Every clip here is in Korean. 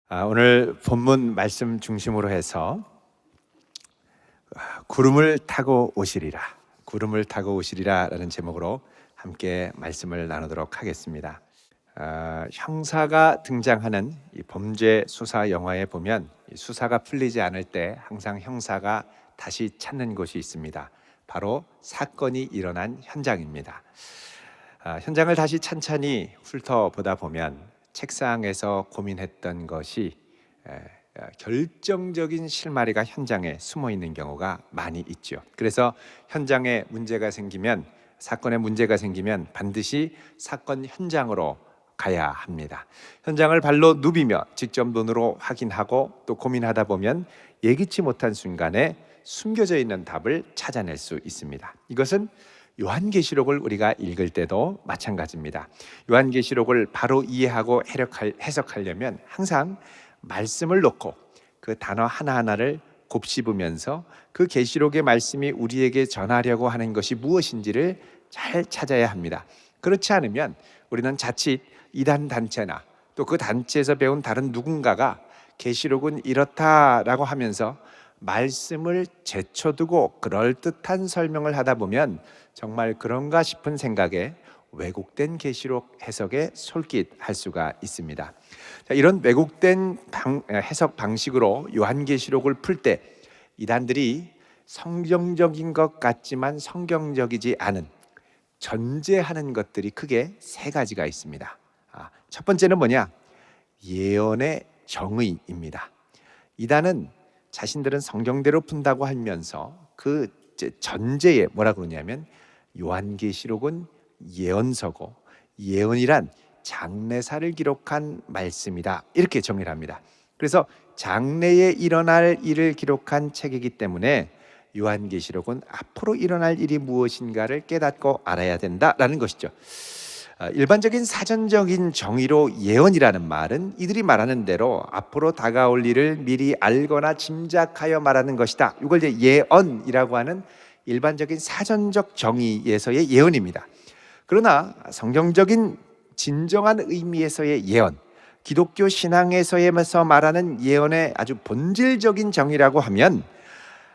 오늘 본문 말씀 중심으로 해서 구름을 타고 오시리라, 구름을 타고 오시리라라는 제목으로 함께 말씀을 나누도록 하겠습니다. 형사가 등장하는 이 범죄 수사 영화에 보면 이 수사가 풀리지 않을 때 항상 형사가 다시 찾는 곳이 있습니다. 바로 사건이 일어난 현장입니다. 현장을 다시 찬찬히 훑어보다 보면 책상에서 고민했던 것이 결정적인 실마리가 현장에 숨어 있는 경우가 많이 있죠. 그래서 현장에 문제가 생기면, 사건에 문제가 생기면 반드시 사건 현장으로 가야 합니다. 현장을 발로 누비며 직접 눈으로 확인하고 또 고민하다 보면 예기치 못한 순간에 숨겨져 있는 답을 찾아낼 수 있습니다. 이것은 요한계시록을 우리가 읽을 때도 마찬가지입니다. 요한계시록을 바로 이해하고 해석하려면 항상 말씀을 놓고 그 단어 하나하나를 곱씹으면서 그 계시록의 말씀이 우리에게 전하려고 하는 것이 무엇인지를 잘 찾아야 합니다. 그렇지 않으면 우리는 자칫 이단 단체나 또 그 단체에서 배운 다른 누군가가 계시록은 이렇다라고 하면서 말씀을 제쳐두고 그럴듯한 설명을 하다 보면 정말 그런가 싶은 생각에 왜곡된 계시록 해석에 솔깃할 수가 있습니다. 이런 왜곡된 해석 방식으로 요한계시록을 풀 때 이단들이 성경적인 것 같지만 성경적이지 않은 전제하는 것들이 크게 세 가지가 있습니다. 첫 번째는 뭐냐? 예언의 정의입니다. 이단은 자신들은 성경대로 푼다고 하면서 그 전제에 뭐라 그러냐면 요한계시록은 예언서고 예언이란 장래사를 기록한 말씀이다, 이렇게 정의를 합니다. 그래서 장래에 일어날 일을 기록한 책이기 때문에 요한계시록은 앞으로 일어날 일이 무엇인가를 깨닫고 알아야 된다라는 것이죠. 일반적인 사전적인 정의로 예언이라는 말은 이들이 말하는 대로 앞으로 다가올 일을 미리 알거나 짐작하여 말하는 것이다. 이걸 이제 예언이라고 하는 일반적인 사전적 정의에서의 예언입니다. 그러나 성경적인 진정한 의미에서의 예언, 기독교 신앙에서 말하는 예언의 아주 본질적인 정의라고 하면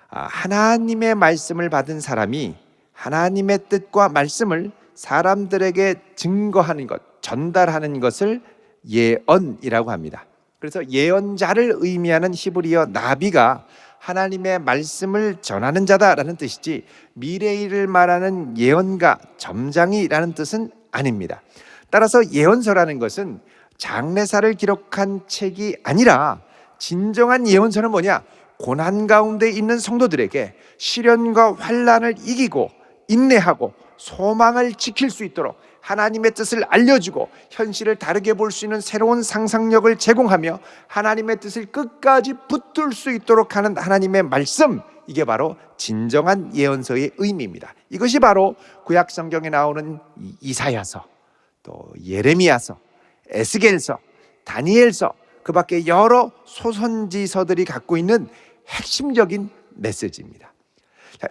하나님의 말씀을 받은 사람이 하나님의 뜻과 말씀을 사람들에게 증거하는 것, 전달하는 것을 예언이라고 합니다. 그래서 예언자를 의미하는 히브리어 나비가 하나님의 말씀을 전하는 자다라는 뜻이지 미래일을 말하는 예언가, 점장이라는 뜻은 아닙니다. 따라서 예언서라는 것은 장래사를 기록한 책이 아니라 진정한 예언서는 뭐냐? 고난 가운데 있는 성도들에게 시련과 환난을 이기고 인내하고 소망을 지킬 수 있도록 하나님의 뜻을 알려주고 현실을 다르게 볼 수 있는 새로운 상상력을 제공하며 하나님의 뜻을 끝까지 붙들 수 있도록 하는 하나님의 말씀, 이게 바로 진정한 예언서의 의미입니다. 이것이 바로 구약 성경에 나오는 이사야서, 또 예레미야서, 에스겔서, 다니엘서, 그 밖에 여러 소선지서들이 갖고 있는 핵심적인 메시지입니다.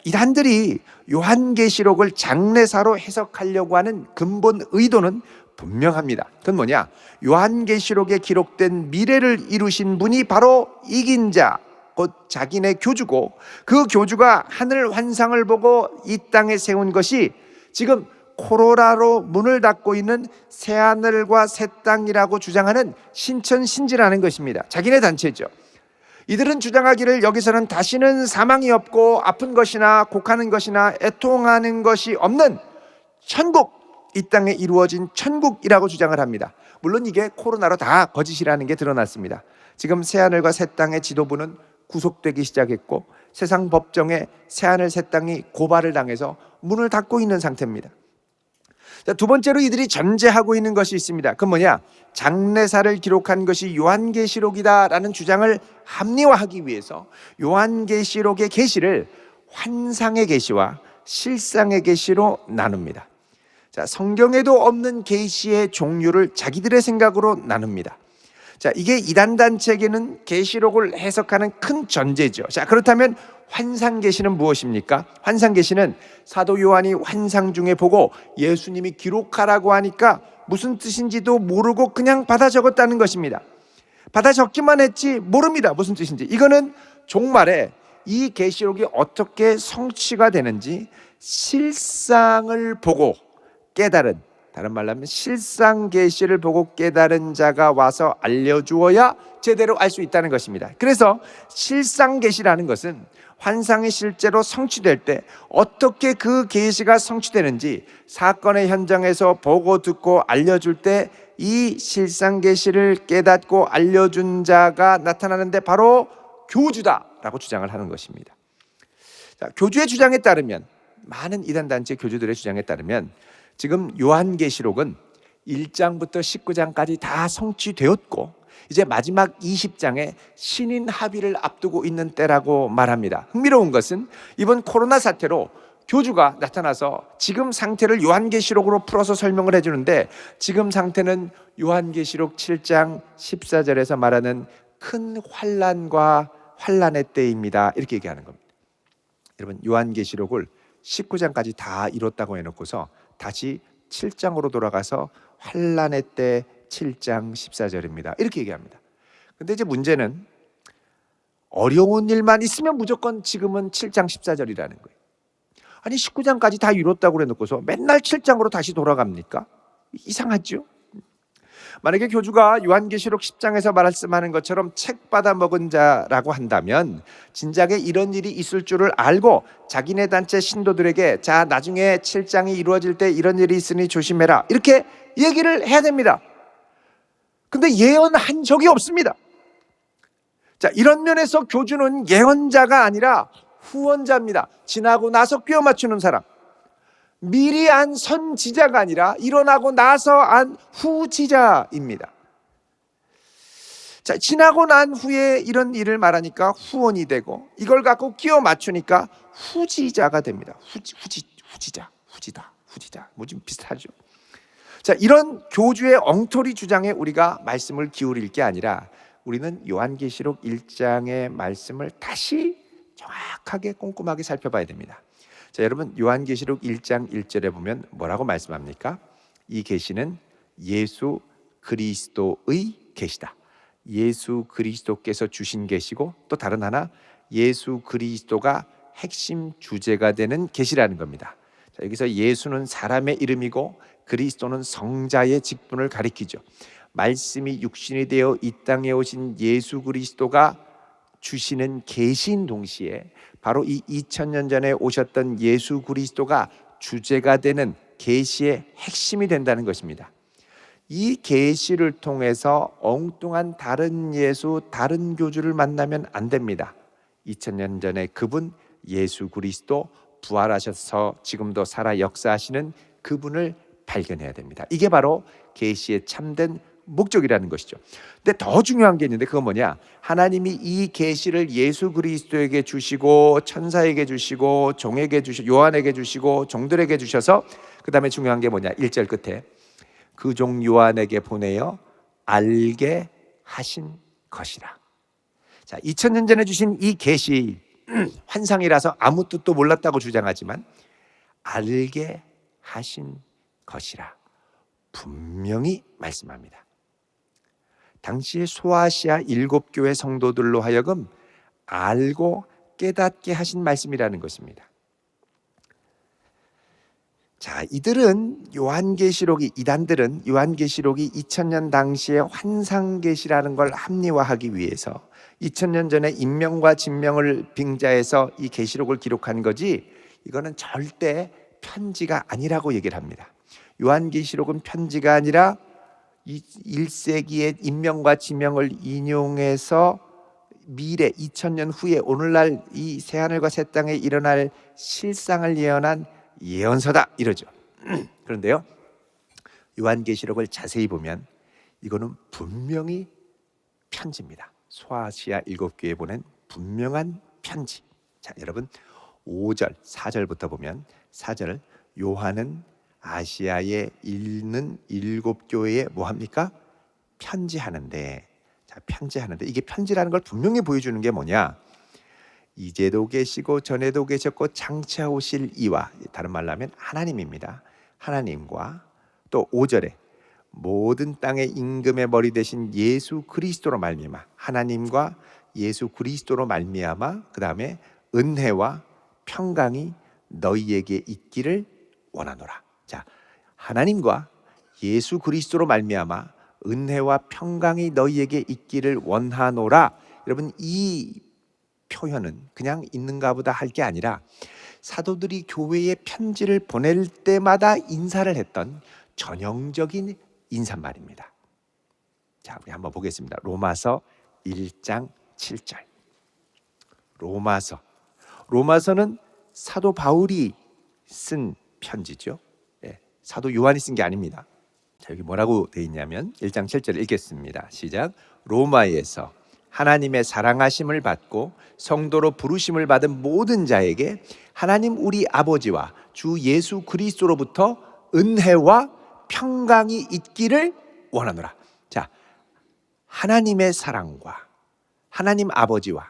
이단들이 요한계시록을 장래사로 해석하려고 하는 근본 의도는 분명합니다. 그건 뭐냐? 요한계시록에 기록된 미래를 이루신 분이 바로 이긴 자, 곧 자기네 교주고, 그 교주가 하늘 환상을 보고 이 땅에 세운 것이 지금 코로나로 문을 닫고 있는 새하늘과 새 땅이라고 주장하는 신천신지라는 것입니다. 자기네 단체죠. 이들은 주장하기를 여기서는 다시는 사망이 없고 아픈 것이나 곡하는 것이나 애통하는 것이 없는 천국, 이 땅에 이루어진 천국이라고 주장을 합니다. 물론 이게 코로나로 다 거짓이라는 게 드러났습니다. 지금 새하늘과 새 땅의 지도부는 구속되기 시작했고 세상 법정에 새하늘 새 땅이 고발을 당해서 문을 닫고 있는 상태입니다. 두 번째로 이들이 전제하고 있는 것이 있습니다. 그건 뭐냐? 장래사를 기록한 것이 요한계시록이다라는 주장을 합리화하기 위해서 요한계시록의 계시를 환상의 계시와 실상의 계시로 나눕니다. 성경에도 없는 계시의 종류를 자기들의 생각으로 나눕니다. 이게 이단 단체에게는 계시록을 해석하는 큰 전제죠. 그렇다면 환상계시는 무엇입니까? 환상계시는 사도 요한이 환상 중에 보고 예수님이 기록하라고 하니까 무슨 뜻인지도 모르고 그냥 받아 적었다는 것입니다. 받아 적기만 했지 모릅니다. 무슨 뜻인지. 이거는 종말에 이 계시록이 어떻게 성취가 되는지 실상을 보고 깨달은, 다른 말로 하면 실상 계시를 보고 깨달은 자가 와서 알려주어야 제대로 알 수 있다는 것입니다. 그래서 실상 계시라는 것은 환상이 실제로 성취될 때 어떻게 그 계시가 성취되는지 사건의 현장에서 보고 듣고 알려줄 때 이 실상 계시를 깨닫고 알려준 자가 나타나는데 바로 교주다라고 주장을 하는 것입니다. 자, 교주의 주장에 따르면, 많은 이단 단체 교주들의 주장에 따르면 지금 요한계시록은 1장부터 19장까지 다 성취되었고 이제 마지막 20장에 신인 합의를 앞두고 있는 때라고 말합니다. 흥미로운 것은 이번 코로나 사태로 교주가 나타나서 지금 상태를 요한계시록으로 풀어서 설명을 해주는데, 지금 상태는 요한계시록 7장 14절에서 말하는 큰 환난과 환난의 때입니다, 이렇게 얘기하는 겁니다. 여러분, 요한계시록을 19장까지 다 이뤘다고 해놓고서 다시 7장으로 돌아가서 환난의 때 7장 14절입니다, 이렇게 얘기합니다. 근데 이제 문제는 어려운 일만 있으면 무조건 지금은 7장 14절이라는 거예요. 아니 19장까지 다 이뤘다고 해놓고서 맨날 7장으로 다시 돌아갑니까? 이상하죠? 만약에 교주가 요한계시록 10장에서 말씀하는 것처럼 책 받아 먹은 자라고 한다면 진작에 이런 일이 있을 줄을 알고 자기네 단체 신도들에게 자, 나중에 7장이 이루어질 때 이런 일이 있으니 조심해라, 이렇게 얘기를 해야 됩니다. 근데 예언한 적이 없습니다. 자, 이런 면에서 교주는 예언자가 아니라 후원자입니다. 지나고 나서 꿰어 맞추는 사람. 미리 안 선지자가 아니라 일어나고 나서 안 후지자입니다. 자, 지나고 난 후에 이런 일을 말하니까 후원이 되고 이걸 갖고 끼워 맞추니까 후지자가 됩니다. 후지자. 뭐 좀 비슷하죠. 자, 이런 교주의 엉터리 주장에 우리가 말씀을 기울일 게 아니라 우리는 요한계시록 1장의 말씀을 다시 정확하게 꼼꼼하게 살펴봐야 됩니다. 자, 여러분, 요한계시록 1장 1절에 보면 뭐라고 말씀합니까? 이 계시는 예수 그리스도의 계시다. 예수 그리스도께서 주신 계시고 또 다른 하나 예수 그리스도가 핵심 주제가 되는 계시라는 겁니다. 자, 여기서 예수는 사람의 이름이고 그리스도는 성자의 직분을 가리키죠. 말씀이 육신이 되어 이 땅에 오신 예수 그리스도가 주시는 계시인 동시에 바로 이 2000년 전에 오셨던 예수 그리스도가 주제가 되는 계시의 핵심이 된다는 것입니다. 이 계시를 통해서 엉뚱한 다른 예수, 다른 교주를 만나면 안 됩니다. 2000년 전에 그분 예수 그리스도, 부활하셔서 지금도 살아 역사하시는 그분을 발견해야 됩니다. 이게 바로 계시의 참된 목적이라는 것이죠. 근데 더 중요한 게 있는데 그건 뭐냐? 하나님이 이 계시를 예수 그리스도에게 주시고 천사에게 주시고 종에게 주시고 요한에게 주시고 종들에게 주셔서 그 다음에 중요한 게 뭐냐? 1절 끝에 그 종 요한에게 보내어 알게 하신 것이라. 자, 2000년 전에 주신 이 계시 환상이라서 아무 뜻도 몰랐다고 주장하지만 알게 하신 것이라 분명히 말씀합니다. 당시의 소아시아 7교회 성도들로 하여금 알고 깨닫게 하신 말씀이라는 것입니다. 자, 이단들은 요한계시록이 2000년 당시의 환상계시라는 걸 합리화하기 위해서 2000년 전에 인명과 진명을 빙자해서 이 계시록을 기록한 거지 이거는 절대 편지가 아니라고 얘기를 합니다. 요한계시록은 편지가 아니라 1세기의 인명과 지명을 인용해서 미래 2000년 후에 오늘날 이 새하늘과 새 땅에 일어날 실상을 예언한 예언서다 이러죠. 그런데요, 요한계시록을 자세히 보면 이거는 분명히 편지입니다. 소아시아 7교회에 보낸 분명한 편지. 자, 여러분 5절 4절부터 보면 4절 요한은 아시아에 있는 7교회에 뭐 합니까? 편지하는데. 자, 편지하는데 이게 편지라는 걸 분명히 보여주는 게 뭐냐? 이제도 계시고 전에도 계셨고 장차 오실 이와, 다른 말로 하면 하나님입니다. 하나님과 또 5절에 모든 땅의 임금의 머리 대신 예수 그리스도로 말미암아, 하나님과 예수 그리스도로 말미암아, 그 다음에 은혜와 평강이 너희에게 있기를 원하노라. 자, 하나님과 예수 그리스도로 말미암아 은혜와 평강이 너희에게 있기를 원하노라. 여러분, 이 표현은 그냥 있는가 보다 할 게 아니라 사도들이 교회에 편지를 보낼 때마다 인사를 했던 전형적인 인사말입니다. 자, 우리 한번 보겠습니다. 로마서 1장 7절. 로마서는 사도 바울이 쓴 편지죠. 사도 요한이 쓴 게 아닙니다. 자, 여기 뭐라고 돼 있냐면 1장 7절 읽겠습니다. 시작. 로마에서 하나님의 사랑하심을 받고 성도로 부르심을 받은 모든 자에게 하나님 우리 아버지와 주 예수 그리스도로부터 은혜와 평강이 있기를 원하노라. 자, 하나님의 사랑과 하나님 아버지와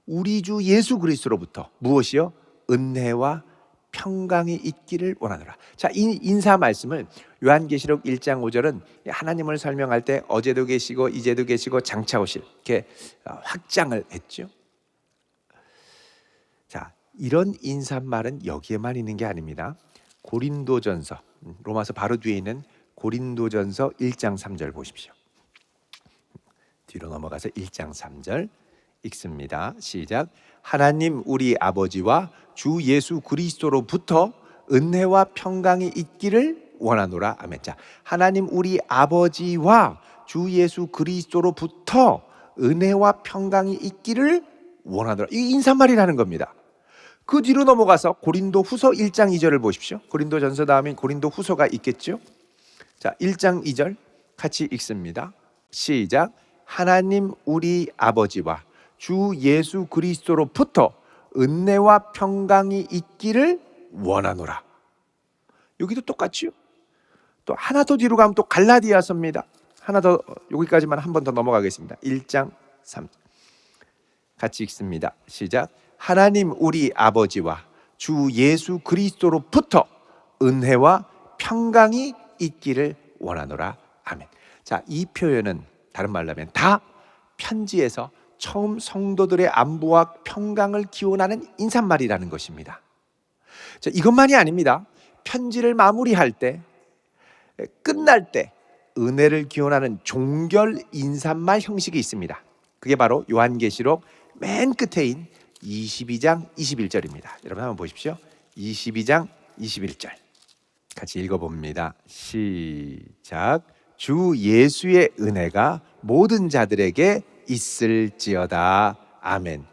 우리 주 예수 그리스도로부터 무엇이요? 은혜와 평강이 있기를 원하노라. 자, 이 인사 말씀을 요한계시록 1장 5절은 하나님을 설명할 때 어제도 계시고 이제도 계시고 장차 오실 이렇게 확장을 했죠. 자, 이런 인사말은 여기에만 있는 게 아닙니다. 고린도전서, 로마서 바로 뒤에 있는 고린도전서 1장 3절 보십시오. 뒤로 넘어가서 1장 3절 읽습니다. 시작. 하나님 우리 아버지와 주 예수 그리스도로부터 은혜와 평강이 있기를 원하노라. 아멘. 자, 하나님 우리 아버지와 주 예수 그리스도로부터 은혜와 평강이 있기를 원하노라. 이 인사말이라는 겁니다. 그 뒤로 넘어가서 고린도 후서 1장 2절을 보십시오. 고린도 전서 다음에 고린도 후서가 있겠죠. 자, 1장 2절 같이 읽습니다. 시작. 하나님 우리 아버지와 주 예수 그리스도로부터 은혜와 평강이 있기를 원하노라. 여기도 똑같죠. 또 하나 더 뒤로 가면 또 갈라디아서입니다. 하나 더, 여기까지만 한 번 더 넘어가겠습니다. 1장 3 같이 읽습니다. 시작. 하나님 우리 아버지와 주 예수 그리스도로부터 은혜와 평강이 있기를 원하노라. 아멘. 자, 이 표현은 다른 말로 하면 다 편지에서 처음 성도들의 안부와 평강을 기원하는 인사말이라는 것입니다. 자, 이것만이 아닙니다. 편지를 마무리할 때, 끝날 때 은혜를 기원하는 종결 인사말 형식이 있습니다. 그게 바로 요한계시록 맨 끝에인 22장 21절입니다. 여러분 한번 보십시오. 22장 21절 같이 읽어봅니다. 시작. 주 예수의 은혜가 모든 자들에게 있을지어다. 아멘.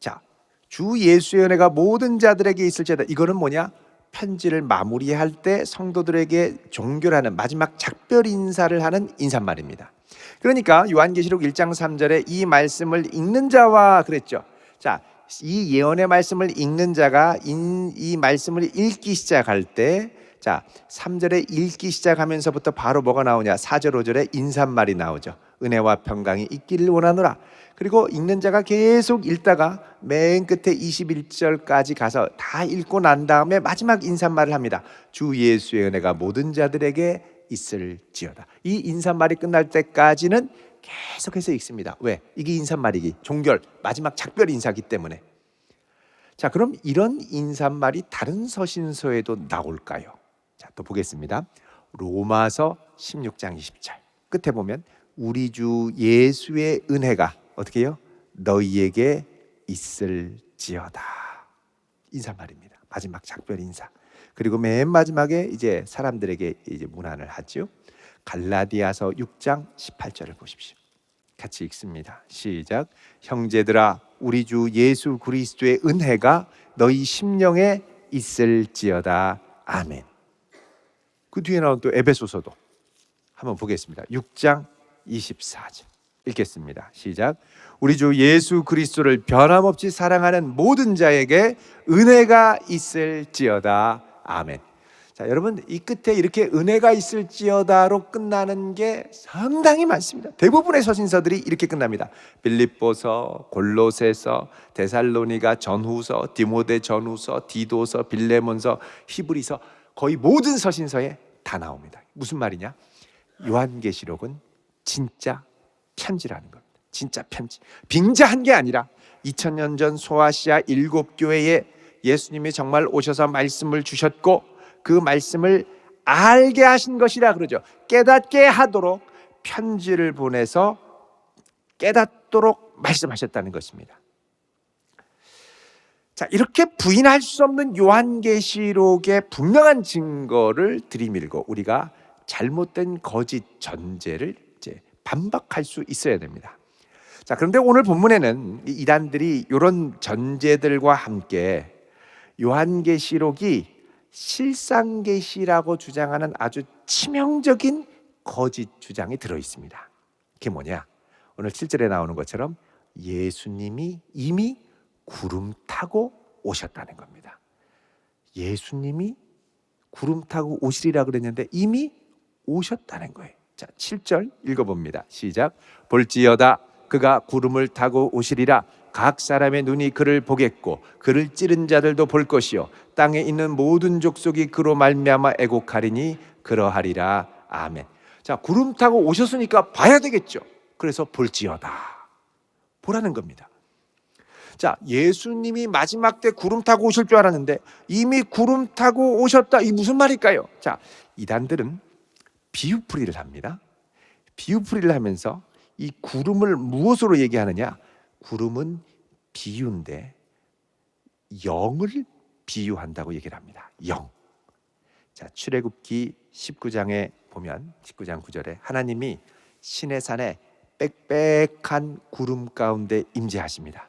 자, 주 예수의 은혜가 모든 자들에게 있을지어다. 이거는 뭐냐? 편지를 마무리할 때 성도들에게 종결하는 마지막 작별 인사를 하는 인사말입니다. 그러니까 요한계시록 1장 3절에 이 말씀을 읽는 자와 그랬죠. 자, 이 예언의 말씀을 읽는 자가 이 말씀을 읽기 시작할 때, 자, 3절에 읽기 시작하면서부터 바로 뭐가 나오냐? 4절 5절에 인사말이 나오죠. 은혜와 평강이 있기를 원하노라. 그리고 읽는 자가 계속 읽다가 맨 끝에 21절까지 가서 다 읽고 난 다음에 마지막 인사말을 합니다. 주 예수의 은혜가 모든 자들에게 있을지어다. 이 인사말이 끝날 때까지는 계속해서 읽습니다. 왜? 이게 인사말이기, 종결, 마지막 작별 인사기 때문에. 자, 그럼 이런 인사말이 다른 서신서에도 나올까요? 자, 또 보겠습니다. 로마서 16장 20절 끝에 보면 우리 주 예수의 은혜가 어떻게 해요? 너희에게 있을지어다. 인사말입니다. 마지막 작별 인사. 그리고 맨 마지막에 이제 사람들에게 이제 문안을 하죠. 갈라디아서 6장 18절을 보십시오. 같이 읽습니다. 시작. 형제들아, 우리 주 예수 그리스도의 은혜가 너희 심령에 있을지어다. 아멘. 그 뒤에 나온 또 에베소서도 한번 보겠습니다. 6장 24절 읽겠습니다. 시작. 우리 주 예수 그리스도를 변함없이 사랑하는 모든 자에게 은혜가 있을지어다. 아멘. 자, 여러분, 이 끝에 이렇게 은혜가 있을지어다로 끝나는 게 상당히 많습니다. 대부분의 서신서들이 이렇게 끝납니다. 빌립보서, 골로새서, 데살로니가 전후서, 디모데 전후서, 디도서, 빌레몬서, 히브리서, 거의 모든 서신서에 다 나옵니다. 무슨 말이냐? 요한계시록은 진짜 편지라는 겁니다. 진짜 편지. 빙자한 게 아니라 2000년 전 소아시아 7교회에 예수님이 정말 오셔서 말씀을 주셨고 그 말씀을 알게 하신 것이라 그러죠. 깨닫게 하도록 편지를 보내서 깨닫도록 말씀하셨다는 것입니다. 자, 이렇게 부인할 수 없는 요한계시록의 분명한 증거를 들이밀고 우리가 잘못된 거짓 전제를 이제 반박할 수 있어야 됩니다. 자, 그런데 오늘 본문에는 이단들이 이런 전제들과 함께 요한계시록이 실상계시라고 주장하는 아주 치명적인 거짓 주장이 들어 있습니다. 그게 뭐냐? 오늘 7절에 나오는 것처럼 예수님이 이미 구름 타고 오셨다는 겁니다. 예수님이 구름 타고 오시리라 그랬는데 이미 오셨다는 거예요. 자, 7절 읽어봅니다. 시작. 볼지어다 그가 구름을 타고 오시리라. 각 사람의 눈이 그를 보겠고 그를 찌른 자들도 볼 것이요 땅에 있는 모든 족속이 그로 말미암아 애곡하리니 그러하리라. 아멘. 자, 구름 타고 오셨으니까 봐야 되겠죠. 그래서 볼지어다 보라는 겁니다. 자, 예수님이 마지막 때 구름 타고 오실 줄 알았는데 이미 구름 타고 오셨다. 이 무슨 말일까요? 자, 이단들은 비유풀이를 합니다. 비유풀이를 하면서 이 구름을 무엇으로 얘기하느냐? 구름은 비유인데 영을 비유한다고 얘기를 합니다. 영. 자, 출애굽기 19장에 보면 19장 9절에 하나님이 시내 산에 빽빽한 구름 가운데 임재하십니다.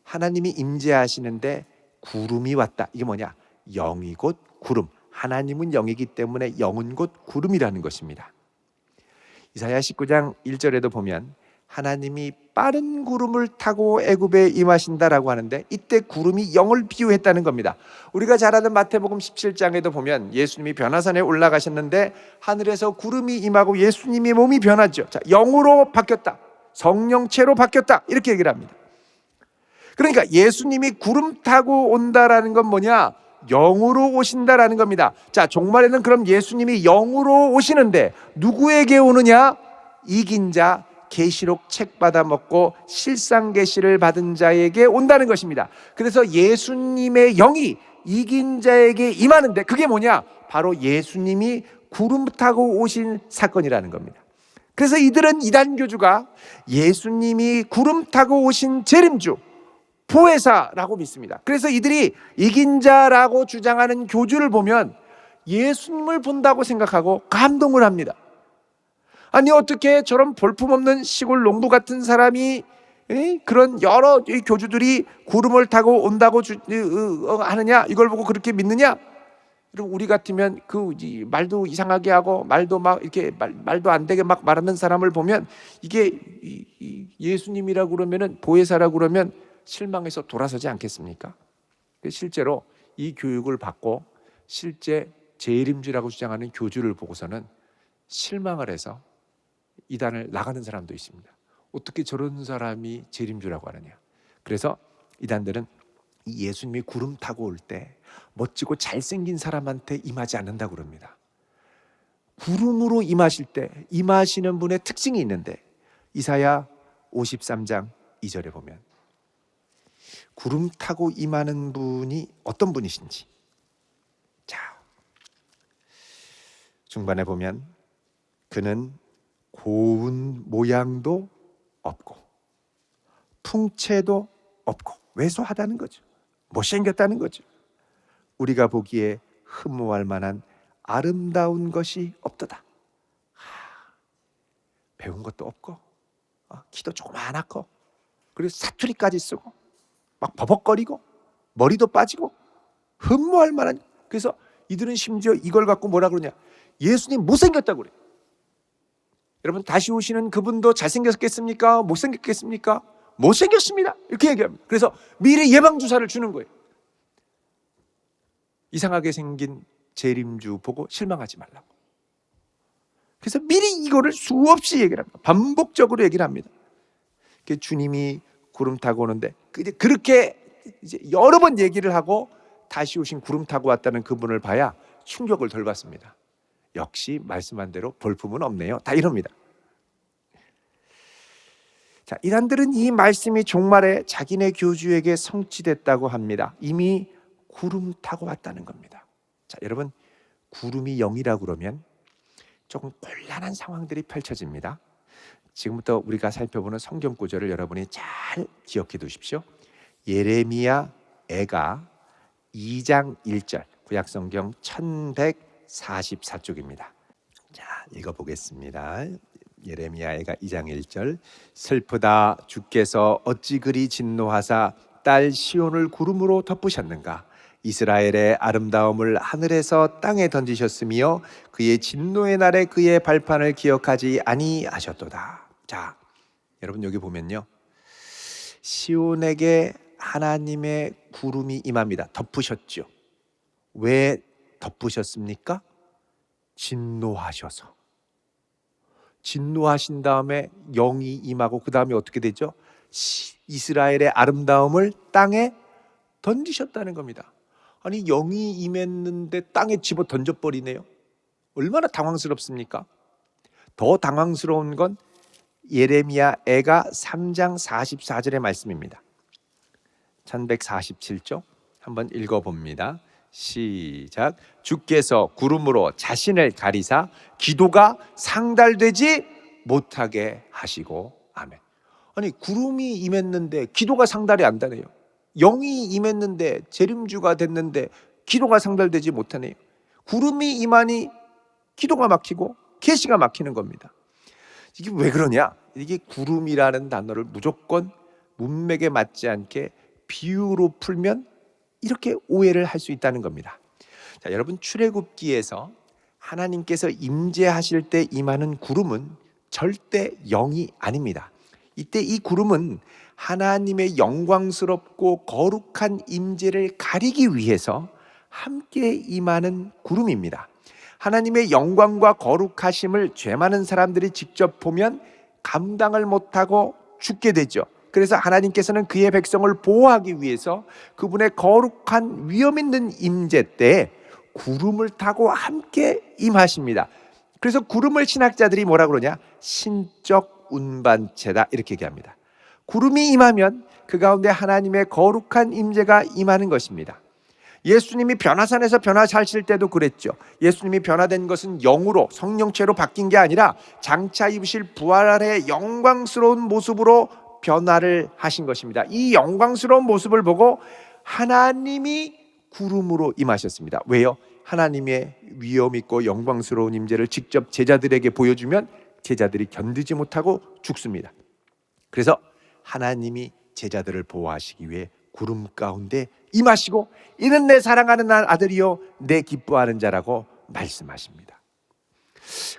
하나님이 임재하시는데 구름이 왔다. 이게 뭐냐? 영이 곧 구름. 하나님은 영이기 때문에 영은 곧 구름이라는 것입니다. 이사야 19장 1절에도 보면 하나님이 빠른 구름을 타고 애굽에 임하신다라고 하는데 이때 구름이 영을 비유했다는 겁니다. 우리가 잘 아는 마태복음 17장에도 보면 예수님이 변화산에 올라가셨는데 하늘에서 구름이 임하고 예수님의 몸이 변하죠. 자, 영으로 바뀌었다. 성령체로 바뀌었다. 이렇게 얘기를 합니다. 그러니까 예수님이 구름 타고 온다라는 건 뭐냐? 영으로 오신다라는 겁니다. 자, 종말에는 그럼 예수님이 영으로 오시는데 누구에게 오느냐? 이긴 자, 계시록 책 받아 먹고 실상 계시를 받은 자에게 온다는 것입니다. 그래서 예수님의 영이 이긴 자에게 임하는데 그게 뭐냐? 바로 예수님이 구름 타고 오신 사건이라는 겁니다. 그래서 이들은 이단교주가 예수님이 구름 타고 오신 재림주 보혜사라고 믿습니다. 그래서 이들이 이긴 자라고 주장하는 교주를 보면 예수님을 본다고 생각하고 감동을 합니다. 아니, 어떻게 저런 볼품없는 시골 농부 같은 사람이 그런 여러 교주들이 구름을 타고 온다고 하느냐? 이걸 보고 그렇게 믿느냐? 그럼 우리 같으면 그 말도 이상하게 하고 말도 막 이렇게 말도 안 되게 막 말하는 사람을 보면 이게 예수님이라고 그러면은 보혜사라고 그러면 실망해서 돌아서지 않겠습니까? 실제로 이 교육을 받고 실제 재림주라고 주장하는 교주를 보고서는 실망을 해서 이단을 나가는 사람도 있습니다. 어떻게 저런 사람이 재림주라고 하느냐? 그래서 이단들은 이 예수님이 구름 타고 올 때 멋지고 잘생긴 사람한테 임하지 않는다고 그럽니다. 구름으로 임하실 때 임하시는 분의 특징이 있는데 이사야 53장 2절에 보면 구름 타고 임하는 분이 어떤 분이신지, 자, 중반에 보면 그는 고운 모양도 없고 풍채도 없고 왜소하다는 거죠. 못생겼다는 거죠. 우리가 보기에 흠모할 만한 아름다운 것이 없도다. 배운 것도 없고 키도 조그만하고 그리고 사투리까지 쓰고 막 버벅거리고 머리도 빠지고 흠모할 만한. 그래서 이들은 심지어 이걸 갖고 뭐라 그러냐? 예수님 못생겼다고 그래요. 여러분, 다시 오시는 그분도 잘생겼겠습니까? 못생겼겠습니까? 못생겼습니다. 이렇게 얘기합니다. 그래서 미리 예방주사를 주는 거예요. 이상하게 생긴 재림주 보고 실망하지 말라고. 그래서 미리 이거를 수없이 얘기를 합니다. 반복적으로 얘기를 합니다. 주님이 구름 타고 오는데 그렇게 이제 여러 번 얘기를 하고 다시 오신 구름 타고 왔다는 그분을 봐야 충격을 덜 받습니다. 역시 말씀한 대로 볼품은 없네요. 다 이럽니다. 자, 이단들은 이 말씀이 종말에 자기네 교주에게 성취됐다고 합니다. 이미 구름 타고 왔다는 겁니다. 자, 여러분, 구름이 영이라고 그러면 조금 곤란한 상황들이 펼쳐집니다. 지금부터 우리가 살펴보는 성경 구절을 여러분이 잘 기억해 두십시오. 예레미야 애가 2장 1절, 구약성경 1144쪽입니다. 자, 읽어보겠습니다. 예레미야 애가 2장 1절. 슬프다, 주께서 어찌 그리 진노하사 딸 시온을 구름으로 덮으셨는가. 이스라엘의 아름다움을 하늘에서 땅에 던지셨으며 그의 진노의 날에 그의 발판을 기억하지 아니하셨도다. 자, 여러분 여기 보면요, 시온에게 하나님의 구름이 임합니다. 덮으셨죠. 왜 덮으셨습니까? 진노하셔서. 진노하신 다음에 영이 임하고 그 다음에 어떻게 되죠? 이스라엘의 아름다움을 땅에 던지셨다는 겁니다. 아니, 영이 임했는데 땅에 집어 던져버리네요. 얼마나 당황스럽습니까? 더 당황스러운 건 예레미야 애가 3장 44절의 말씀입니다. 1147쪽 한번 읽어봅니다. 시작. 주께서 구름으로 자신을 가리사 기도가 상달되지 못하게 하시고. 아멘. 아니, 구름이 임했는데 기도가 상달이 안 되네요. 영이 임했는데 재림주가 됐는데 기도가 상달되지 못하네요. 구름이 임하니 기도가 막히고 계시가 막히는 겁니다. 이게 왜 그러냐? 이게 구름이라는 단어를 무조건 문맥에 맞지 않게 비유로 풀면 이렇게 오해를 할 수 있다는 겁니다. 자, 여러분, 출애굽기에서 하나님께서 임재하실 때 임하는 구름은 절대 영이 아닙니다. 이때 이 구름은 하나님의 영광스럽고 거룩한 임재를 가리기 위해서 함께 임하는 구름입니다. 하나님의 영광과 거룩하심을 죄 많은 사람들이 직접 보면 감당을 못하고 죽게 되죠. 그래서 하나님께서는 그의 백성을 보호하기 위해서 그분의 거룩한 위엄 있는 임재 때 구름을 타고 함께 임하십니다. 그래서 구름을 신학자들이 뭐라 그러냐? 신적 운반체다, 이렇게 얘기합니다. 구름이 임하면 그 가운데 하나님의 거룩한 임재가 임하는 것입니다. 예수님이 변화산에서 변화하실 때도 그랬죠. 예수님이 변화된 것은 영으로, 성령체로 바뀐 게 아니라 장차 입으실 부활의 영광스러운 모습으로 변화를 하신 것입니다. 이 영광스러운 모습을 보고 하나님이 구름으로 임하셨습니다. 왜요? 하나님의 위엄 있고 영광스러운 임재를 직접 제자들에게 보여주면 제자들이 견디지 못하고 죽습니다. 그래서 하나님이 제자들을 보호하시기 위해 구름 가운데 임하시고 이는 내 사랑하는 아들이요 내 기뻐하는 자라고 말씀하십니다.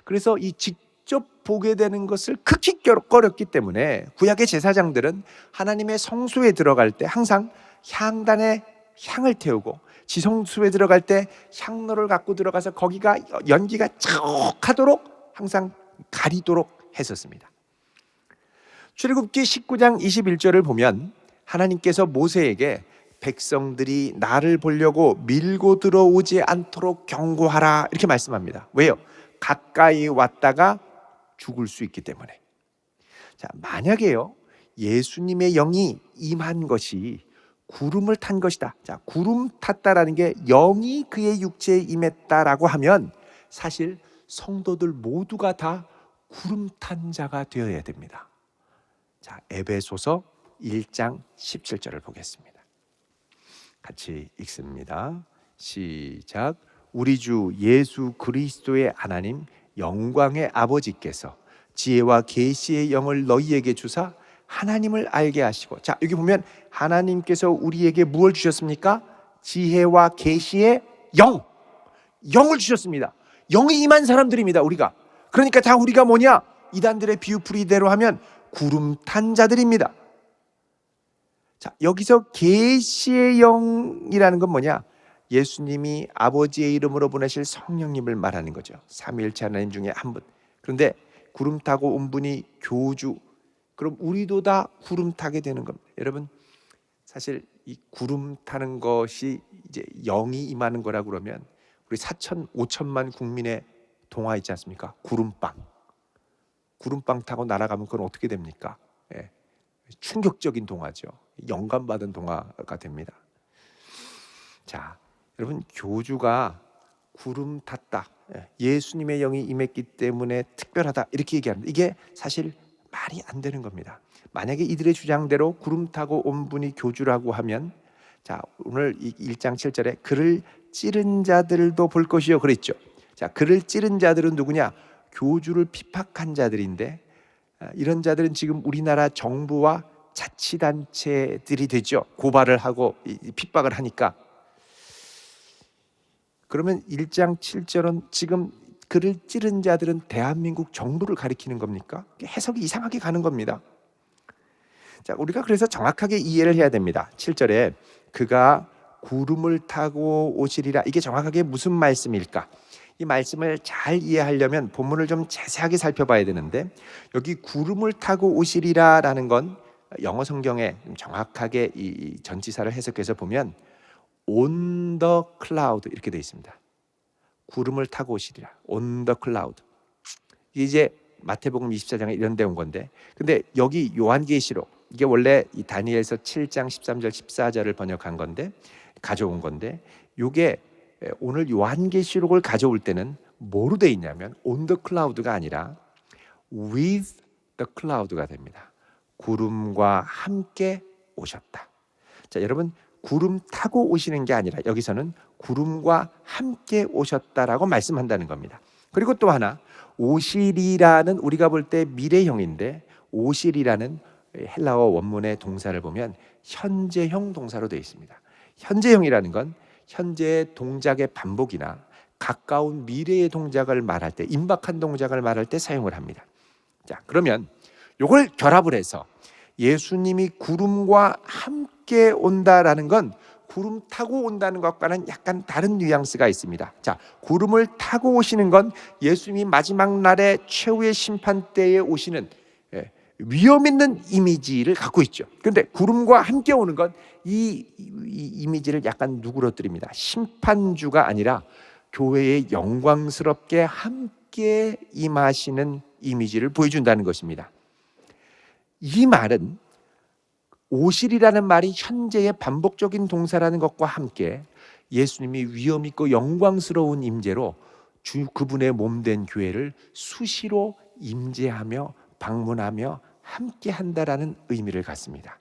그래서 이 직접 보게 되는 것을 극히 꺼렸기 때문에 구약의 제사장들은 하나님의 성소에 들어갈 때 항상 향단에 향을 태우고 지성소에 들어갈 때 향로를 갖고 들어가서 거기가 연기가 촉하도록 항상 가리도록 했었습니다. 출애굽기 19장 21절을 보면 하나님께서 모세에게 백성들이 나를 보려고 밀고 들어오지 않도록 경고하라, 이렇게 말씀합니다. 왜요? 가까이 왔다가 죽을 수 있기 때문에. 자, 만약에요, 예수님의 영이 임한 것이 구름을 탄 것이다. 자, 구름 탔다라는 게 영이 그의 육체에 임했다라고 하면 사실 성도들 모두가 다 구름 탄 자가 되어야 됩니다. 자, 에베소서 1장 17절을 보겠습니다. 같이 읽습니다. 시작. 우리 주 예수 그리스도의 하나님 영광의 아버지께서 지혜와 계시의 영을 너희에게 주사 하나님을 알게 하시고. 자, 여기 보면 하나님께서 우리에게 무엇을 주셨습니까? 지혜와 계시의 영을 주셨습니다. 영이 임한 사람들입니다, 우리가. 그러니까 다 우리가 뭐냐? 이단들의 비유풀이대로 하면 구름 탄 자들입니다. 자, 여기서 계시의 영이라는 건 뭐냐? 예수님이 아버지의 이름으로 보내실 성령님을 말하는 거죠. 삼위일체 하나님 중에 한 분. 그런데 구름 타고 온 분이 교주, 그럼 우리도 다 구름 타게 되는 겁니다. 여러분, 사실 이 구름 타는 것이 이제 영이 임하는 거라 그러면 우리 4천 5천만 국민의 동화 있지 않습니까? 구름빵. 구름빵 타고 날아가면 그건 어떻게 됩니까? 예, 충격적인 동화죠. 영감받은 동화가 됩니다. 자, 여러분, 교주가 구름 탔다, 예수님의 영이 임했기 때문에 특별하다, 이렇게 얘기합니다. 이게 사실 말이 안 되는 겁니다. 만약에 이들의 주장대로 구름 타고 온 분이 교주라고 하면, 자, 오늘 1장 7절에 그를 찌른 자들도 볼 것이요 그랬죠. 자, 그를 찌른 자들은 누구냐? 교주를 핍박한 자들인데, 이런 자들은 지금 우리나라 정부와 자치단체들이 되죠. 고발을 하고 핍박을 하니까. 그러면 1장 7절은 지금 그를 찌른 자들은 대한민국 정부를 가리키는 겁니까? 해석이 이상하게 가는 겁니다. 자, 우리가 그래서 정확하게 이해를 해야 됩니다. 7절에 그가 구름을 타고 오시리라, 이게 정확하게 무슨 말씀일까? 이 말씀을 잘 이해하려면 본문을 좀 자세하게 살펴봐야 되는데, 여기 구름을 타고 오시리라라는 건 영어 성경에 정확하게 이 전치사를 해석해서 보면 on the cloud 이렇게 되어 있습니다. 구름을 타고 오시리라, on the cloud. 이제 마태복음 24장에 이런 데 온 건데, 근데 여기 요한계시록, 이게 원래 이 다니엘서 7장 13절 14절을 번역한 건데, 가져온 건데, 이게 오늘 요한계시록을 가져올 때는 뭐로 돼 있냐면 on the cloud가 아니라 with the cloud가 됩니다. 구름과 함께 오셨다. 자, 여러분, 구름 타고 오시는 게 아니라 여기서는 구름과 함께 오셨다라고 말씀한다는 겁니다. 그리고 또 하나, 오시리라는 우리가 볼 때 미래형인데, 오시리라는 헬라어 원문의 동사를 보면 현재형 동사로 되어 있습니다. 현재형이라는 건 현재의 동작의 반복이나 가까운 미래의 동작을 말할 때, 임박한 동작을 말할 때 사용을 합니다. 자, 그러면 이걸 결합을 해서 예수님이 구름과 함께 온다라는 건 구름 타고 온다는 것과는 약간 다른 뉘앙스가 있습니다. 자, 구름을 타고 오시는 건 예수님이 마지막 날의 최후의 심판 때에 오시는 위험 있는 이미지를 갖고 있죠. 그런데 구름과 함께 오는 건 이 이미지를 약간 누그러뜨립니다. 심판주가 아니라 교회에 영광스럽게 함께 임하시는 이미지를 보여준다는 것입니다. 이 말은 오실이라는 말이 현재의 반복적인 동사라는 것과 함께 예수님이 위험 있고 영광스러운 임재로 그분의 몸된 교회를 수시로 임재하며 방문하며 함께 한다라는 의미를 갖습니다.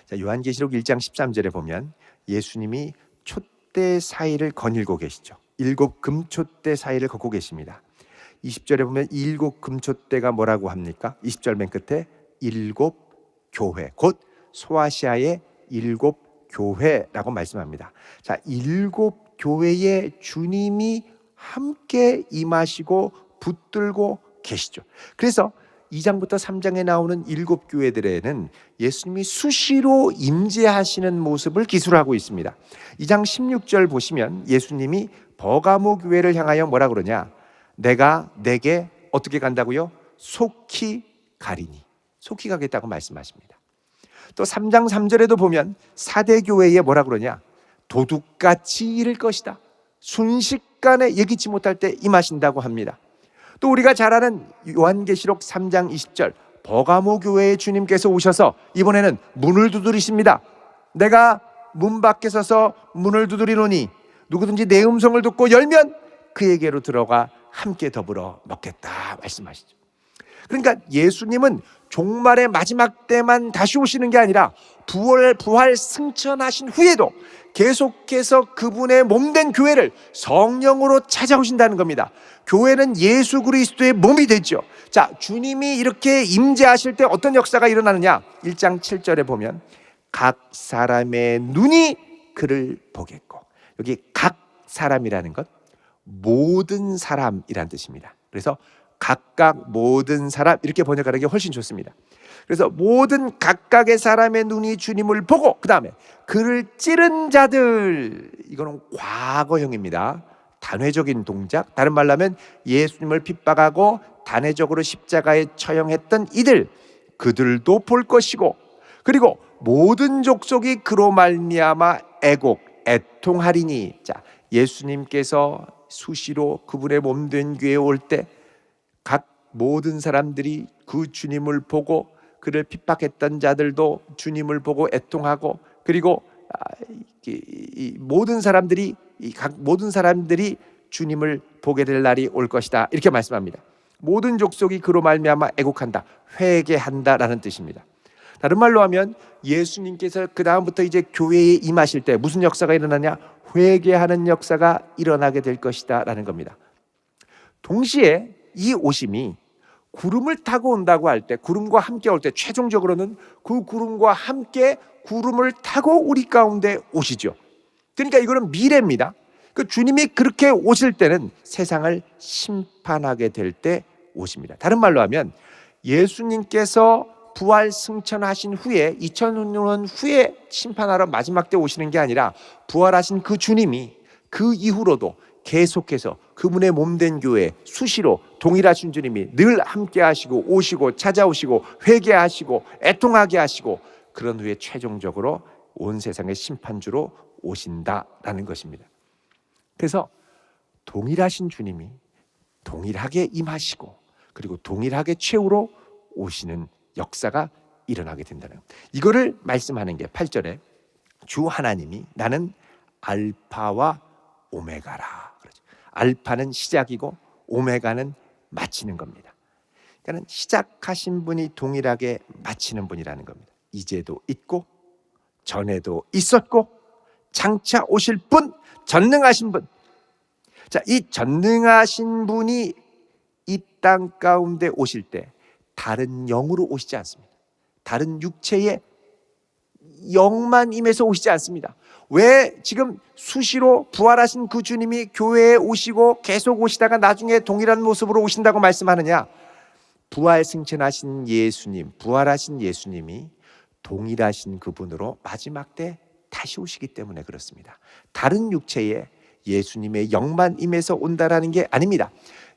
자, 요한계시록 1장 13절에 보면 예수님이 촛대 사이를 거닐고 계시죠. 7 금촛대 사이를 걷고 계십니다. 20절에 보면 7 금촛대가 뭐라고 합니까? 20절 맨 끝에 7 교회, 곧 소아시아의 7 교회라고 말씀합니다. 자, 7 교회에 주님이 함께 임하시고 붙들고 계시죠. 그래서 2장부터 3장에 나오는 7 교회들에는 예수님이 수시로 임재하시는 모습을 기술하고 있습니다. 2장 16절 보시면 예수님이 버가모 교회를 향하여 뭐라 그러냐? 내가 내게 어떻게 간다고요? 속히 가리니. 속히 가겠다고 말씀하십니다. 또 3장 3절에도 보면 사대 교회에 뭐라 그러냐? 도둑같이 이를 것이다. 순식간에 예기치 못할 때 임하신다고 합니다. 또 우리가 잘 아는 요한계시록 3장 20절, 버가모 교회에 주님께서 오셔서 이번에는 문을 두드리십니다. 내가 문 밖에 서서 문을 두드리노니 누구든지 내 음성을 듣고 열면 그에게로 들어가 함께 더불어 먹겠다 말씀하시죠. 그러니까 예수님은 종말의 마지막 때만 다시 오시는 게 아니라 부활 승천하신 후에도 계속해서 그분의 몸된 교회를 성령으로 찾아오신다는 겁니다. 교회는 예수 그리스도의 몸이 되죠. 자, 주님이 이렇게 임재하실 때 어떤 역사가 일어나느냐? 1장 7절에 보면 각 사람의 눈이 그를 보겠고, 여기 각 사람이라는 것 모든 사람이란 뜻입니다. 그래서 각각 모든 사람 이렇게 번역하는 게 훨씬 좋습니다. 그래서 모든 각각의 사람의 눈이 주님을 보고 그 다음에 그를 찌른 자들, 이거는 과거형입니다. 단회적인 동작, 다른 말로 하면 예수님을 핍박하고 단회적으로 십자가에 처형했던 이들, 그들도 볼 것이고, 그리고 모든 족속이 그로 말미암아 애곡 애통하리니. 자, 예수님께서 수시로 그분의 몸된 교회에 올 때 각 모든 사람들이 그 주님을 보고, 그를 핍박했던 자들도 주님을 보고 애통하고, 그리고 모든 사람들이 주님을 보게 될 날이 올 것이다, 이렇게 말씀합니다. 모든 족속이 그로 말미암아 애곡한다, 회개한다라는 뜻입니다. 다른 말로 하면 예수님께서 그 다음부터 이제 교회에 임하실 때 무슨 역사가 일어나냐? 회개하는 역사가 일어나게 될 것이다 라는 겁니다. 동시에 이 오심이 구름을 타고 온다고 할 때, 구름과 함께 올 때 최종적으로는 그 구름과 함께 구름을 타고 우리 가운데 오시죠. 그러니까 이거는 미래입니다. 그 주님이 그렇게 오실 때는 세상을 심판하게 될 때 오십니다. 다른 말로 하면 예수님께서 부활 승천하신 후에 2000년 후에 심판하러 마지막 때 오시는 게 아니라, 부활하신 그 주님이 그 이후로도 계속해서 그분의 몸된 교회 수시로 동일하신 주님이 늘 함께 하시고 오시고 찾아오시고 회개하시고 애통하게 하시고, 그런 후에 최종적으로 온 세상의 심판주로 오신다라는 것입니다. 그래서 동일하신 주님이 동일하게 임하시고, 그리고 동일하게 최후로 오시는 역사가 일어나게 된다는, 이거를 말씀하는 게 8절에 주 하나님이 나는 알파와 오메가라. 알파는 시작이고 오메가는 마치는 겁니다. 그러니까 시작하신 분이 동일하게 마치는 분이라는 겁니다. 이제도 있고 전에도 있었고 장차 오실 분, 전능하신 분. 자, 이 전능하신 분이 이 땅 가운데 오실 때 다른 영으로 오시지 않습니다. 다른 육체의 영만 임해서 오시지 않습니다. 왜 지금 수시로 부활하신 그 주님이 교회에 오시고 계속 오시다가 나중에 동일한 모습으로 오신다고 말씀하느냐? 부활 승천하신 예수님, 부활하신 예수님이 동일하신 그분으로 마지막 때 다시 오시기 때문에 그렇습니다. 다른 육체에 예수님의 영만 임해서 온다라는 게 아닙니다.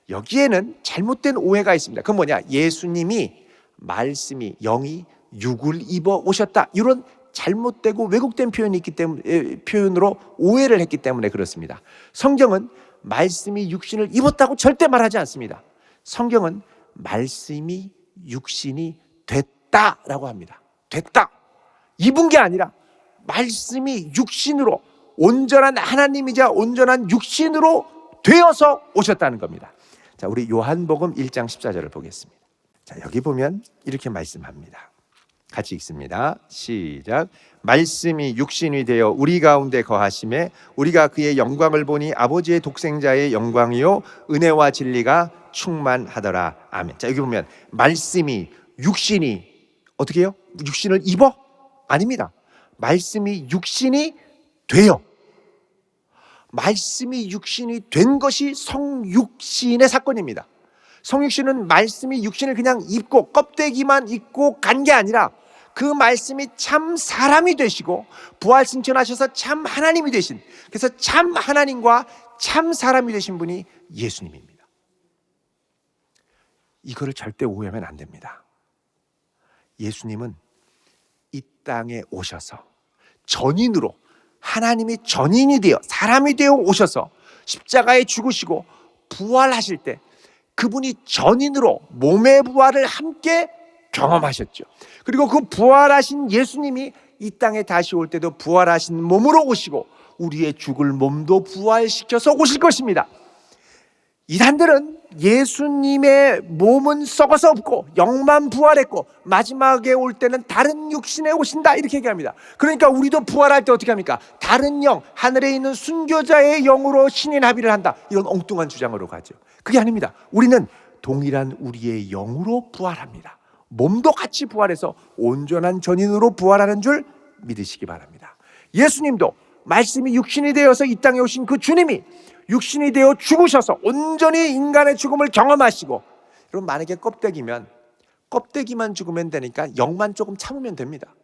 여기에는 잘못된 오해가 있습니다. 그건 뭐냐? 예수님이 말씀이 영이 육을 입어 오셨다, 이런 잘못되고 왜곡된 표현이 있기 때문에, 표현으로 오해를 했기 때문에 그렇습니다. 성경은 말씀이 육신을 입었다고 절대 말하지 않습니다. 성경은 말씀이 육신이 됐다라고 합니다. 됐다, 입은 게 아니라 말씀이 육신으로, 온전한 하나님이자 온전한 육신으로 되어서 오셨다는 겁니다. 자, 우리 요한복음 1장 14절을 보겠습니다. 자, 여기 보면 이렇게 말씀합니다. 같이 읽습니다. 시작. 말씀이 육신이 되어 우리 가운데 거하심에 우리가 그의 영광을 보니 아버지의 독생자의 영광이요 은혜와 진리가 충만하더라. 아멘. 자, 여기 보면 말씀이 육신이 어떻게 해요? 육신을 입어? 아닙니다. 말씀이 육신이 되어, 말씀이 육신이 된 것이 성육신의 사건입니다. 성육신은 말씀이 육신을 그냥 입고 껍데기만 입고 간 게 아니라 그 말씀이 참 사람이 되시고 부활 승천하셔서 참 하나님이 되신, 그래서 참 하나님과 참 사람이 되신 분이 예수님입니다. 이거를 절대 오해하면 안 됩니다. 예수님은 이 땅에 오셔서 전인으로, 하나님이 전인이 되어 사람이 되어 오셔서 십자가에 죽으시고 부활하실 때 그분이 전인으로 몸의 부활을 함께 경험하셨죠. 그리고 그 부활하신 예수님이 이 땅에 다시 올 때도 부활하신 몸으로 오시고 우리의 죽을 몸도 부활시켜서 오실 것입니다. 이단들은 예수님의 몸은 썩어서 없고 영만 부활했고 마지막에 올 때는 다른 육신에 오신다, 이렇게 얘기합니다. 그러니까 우리도 부활할 때 어떻게 합니까? 다른 영, 하늘에 있는 순교자의 영으로 신인합의를 한다, 이런 엉뚱한 주장으로 가죠. 그게 아닙니다. 우리는 동일한 우리의 영으로 부활합니다. 몸도 같이 부활해서 온전한 전인으로 부활하는 줄 믿으시기 바랍니다. 예수님도 말씀이 육신이 되어서 이 땅에 오신 그 주님이 육신이 되어 죽으셔서 온전히 인간의 죽음을 경험하시고, 여러분 만약에 껍데기만 죽으면 되니까 영만 조금 참으면 됩니다.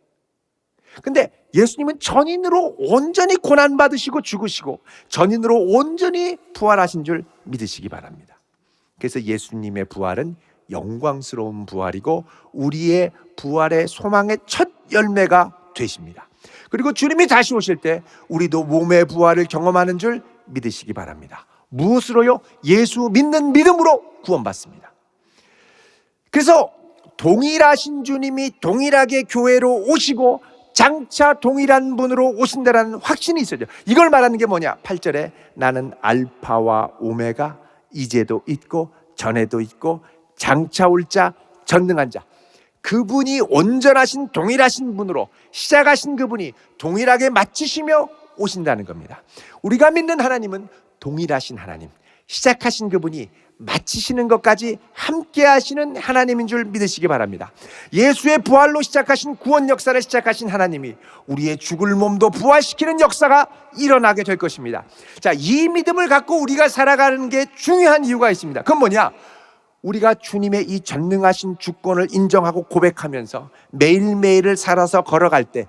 근데 예수님은 전인으로 온전히 고난받으시고 죽으시고 전인으로 온전히 부활하신 줄 믿으시기 바랍니다. 그래서 예수님의 부활은 영광스러운 부활이고 우리의 부활의 소망의 첫 열매가 되십니다. 그리고 주님이 다시 오실 때 우리도 몸의 부활을 경험하는 줄 믿으시기 바랍니다. 무엇으로요? 예수 믿는 믿음으로 구원받습니다. 그래서 동일하신 주님이 동일하게 교회로 오시고 장차 동일한 분으로 오신다라는 확신이 있어요. 이걸 말하는 게 뭐냐? 8절에 나는 알파와 오메가, 이제도 있고 전에도 있고 장차 올 자, 전능한 자. 그분이 온전하신 동일하신 분으로, 시작하신 그분이 동일하게 마치시며 오신다는 겁니다. 우리가 믿는 하나님은 동일하신 하나님, 시작하신 그분이 마치시는 것까지 함께 하시는 하나님인 줄 믿으시기 바랍니다. 예수의 부활로 시작하신 구원 역사를 시작하신 하나님이 우리의 죽을 몸도 부활시키는 역사가 일어나게 될 것입니다. 자, 이 믿음을 갖고 우리가 살아가는 게 중요한 이유가 있습니다. 그건 뭐냐? 우리가 주님의 이 전능하신 주권을 인정하고 고백하면서 매일매일을 살아서 걸어갈 때,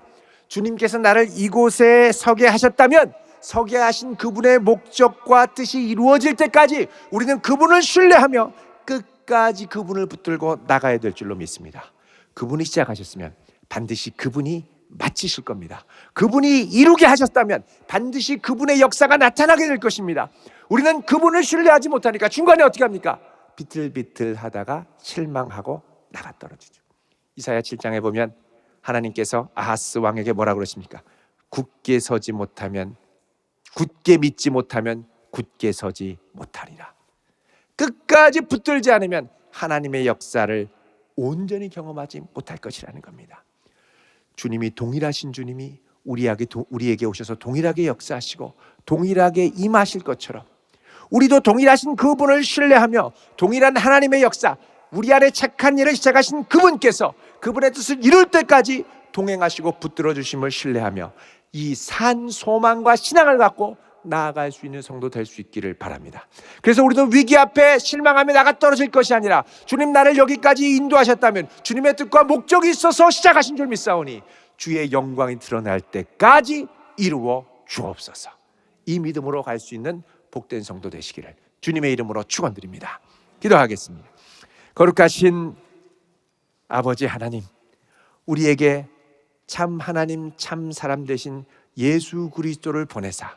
주님께서 나를 이곳에 서게 하셨다면 서게 하신 그분의 목적과 뜻이 이루어질 때까지 우리는 그분을 신뢰하며 끝까지 그분을 붙들고 나가야 될 줄로 믿습니다. 그분이 시작하셨으면 반드시 그분이 마치실 겁니다. 그분이 이루게 하셨다면 반드시 그분의 역사가 나타나게 될 것입니다. 우리는 그분을 신뢰하지 못하니까 중간에 어떻게 합니까? 비틀비틀 하다가 실망하고 나가 떨어지죠. 이사야 7장에 보면 하나님께서 아하스 왕에게 뭐라고 그러십니까? 굳게 서지 못하면, 굳게 믿지 못하면 굳게 서지 못하리라. 끝까지 붙들지 않으면 하나님의 역사를 온전히 경험하지 못할 것이라는 겁니다. 주님이 동일하신 주님이 우리에게 오셔서 동일하게 역사하시고 동일하게 임하실 것처럼 우리도 동일하신 그분을 신뢰하며 동일한 하나님의 역사, 우리 안에 착한 일을 시작하신 그분께서 그분의 뜻을 이룰 때까지 동행하시고 붙들어 주심을 신뢰하며 이 산 소망과 신앙을 갖고 나아갈 수 있는 성도 될 수 있기를 바랍니다. 그래서 우리도 위기 앞에 실망하며 나가 떨어질 것이 아니라 주님 나를 여기까지 인도하셨다면 주님의 뜻과 목적이 있어서 시작하신 줄 믿사오니 주의 영광이 드러날 때까지 이루어 주옵소서. 이 믿음으로 갈 수 있는 복된 성도 되시기를 주님의 이름으로 축원드립니다. 기도하겠습니다. 거룩하신 아버지 하나님, 우리에게 참 하나님 참 사람 되신 예수 그리스도를 보내사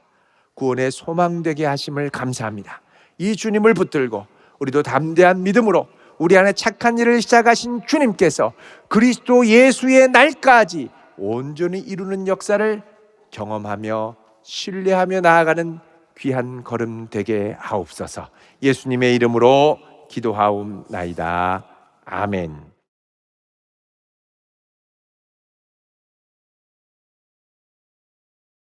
구원의 소망되게 하심을 감사합니다. 이 주님을 붙들고 우리도 담대한 믿음으로 우리 안에 착한 일을 시작하신 주님께서 그리스도 예수의 날까지 온전히 이루는 역사를 경험하며 신뢰하며 나아가는 귀한 걸음 되게 하옵소서. 예수님의 이름으로 기도하옵나이다. 아멘.